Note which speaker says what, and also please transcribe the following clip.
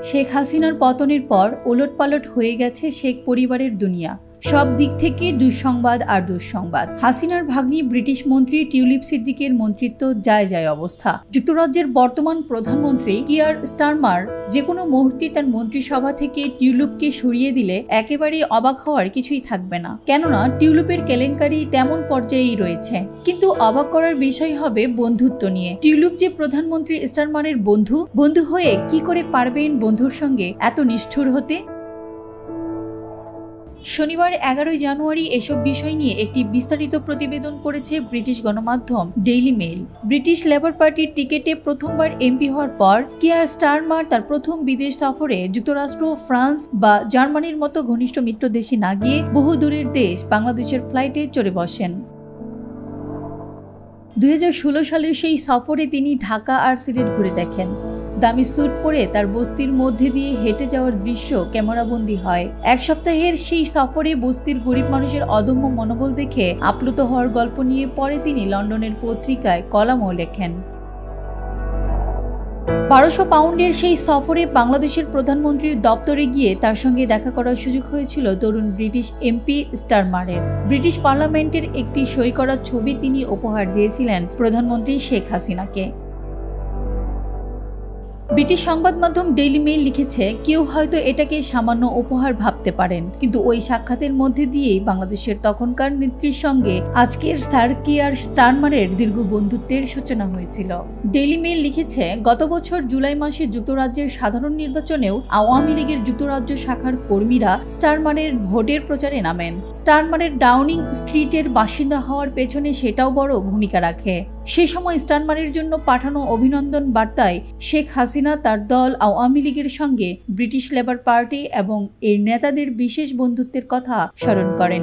Speaker 1: শেখ হাসিনার পতনের পর ওলটপালট হয়ে গেছে শেখ পরিবারের দুনিয়া। সব দিক থেকে দুঃসংবাদ আর দুঃসংবাদ। হাসিনার ভাগ্নি ব্রিটিশ মন্ত্রী টিউলিপ সিদ্দিকের মন্ত্রিত্ব যায় অবস্থা। যুক্তরাজ্যের বর্তমান প্রধানমন্ত্রী কিয়ার স্টারমার যে কোনো মুহূর্তে তার মন্ত্রিসভা থেকে টিউলিপকে সরিয়ে দিলে একেবারেই অবাক হওয়ার কিছুই থাকবে না, কেননা টিউলিপের কেলেঙ্কারি তেমন পর্যায়েই রয়েছে। কিন্তু অবাক করার বিষয় হবে বন্ধুত্ব নিয়ে। টিউলিপ যে প্রধানমন্ত্রী স্টারমারের বন্ধু হয়ে কি করে পারবেন বন্ধুর সঙ্গে এত নিষ্ঠুর হতে? শনিবার 11 জানুয়ারি এসব বিষয় নিয়ে একটি বিস্তারিত প্রতিবেদন করেছে ব্রিটিশ গণমাধ্যম ডেইলি মেইল। ব্রিটিশ লেবার পার্টির টিকেটে প্রথমবার এমপি হওয়ার পর কিয়ার স্টারমার তার প্রথম বিদেশ সফরে যুক্তরাষ্ট্র, ফ্রান্স বা জার্মানির মতো ঘনিষ্ঠ মিত্র দেশে না গিয়ে বহু দূরের দেশ বাংলাদেশের ফ্লাইটে চড়ে বসেন। 2016 সালের সেই সফরে তিনি ঢাকা আর সিলেট ঘুরে দেখেন। দামি স্যুট পরে তার বস্তির মধ্যে দিয়ে হেঁটে যাওয়ার দৃশ্য ক্যামেরাবন্দি হয়। এক সপ্তাহের সেই সফরে বস্তির গরিব মানুষের অদম্য মনোবল দেখে আপ্লুত হওয়ার গল্প নিয়ে পরে তিনি লন্ডনের পত্রিকায় কলামও লেখেন। 1200 পাউন্ডের সেই সফরে বাংলাদেশের প্রধানমন্ত্রীর দপ্তরে গিয়ে তার সঙ্গে দেখা করার সুযোগ হয়েছিল তরুণ ব্রিটিশ এমপি স্টারমারের। ব্রিটিশ পার্লামেন্টের একটি সই করা ছবি তিনি উপহার দিয়েছিলেন প্রধানমন্ত্রী শেখ হাসিনাকে। ব্রিটিশ সংবাদ মাধ্যম ডেইলি মেইল লিখেছে, কেউ হয়তো এটাকে সামান্য উপহার ভাবতে পারেন, কিন্তু ওই সাক্ষাতের মধ্যে দিয়েই বাংলাদেশের তখনকার নেত্রীর সঙ্গে আজকের স্যার কিয়ার স্টারমারের দীর্ঘ বন্ধুত্বের সূচনা হয়েছিল। ডেইলি মেইল লিখেছে, গত বছর জুলাই মাসে যুক্তরাজ্যের সাধারণ নির্বাচনেও আওয়ামী লীগের যুক্তরাজ্য শাখার কর্মীরা স্টারমারের ভোটের প্রচারে নামেন। স্টারমারের ডাউনিং স্ট্রিটের বাসিন্দা হওয়ার পেছনে সেটাও বড় ভূমিকা রাখে। সে সময় স্টারমারের জন্য পাঠানো অভিনন্দন বার্তায় শেখ হাসিনা তার দল আওয়ামী লীগের সঙ্গে ব্রিটিশ লেবার পার্টি এবং এর নেতাদের বিশেষ বন্ধুত্বের কথা স্মরণ করেন।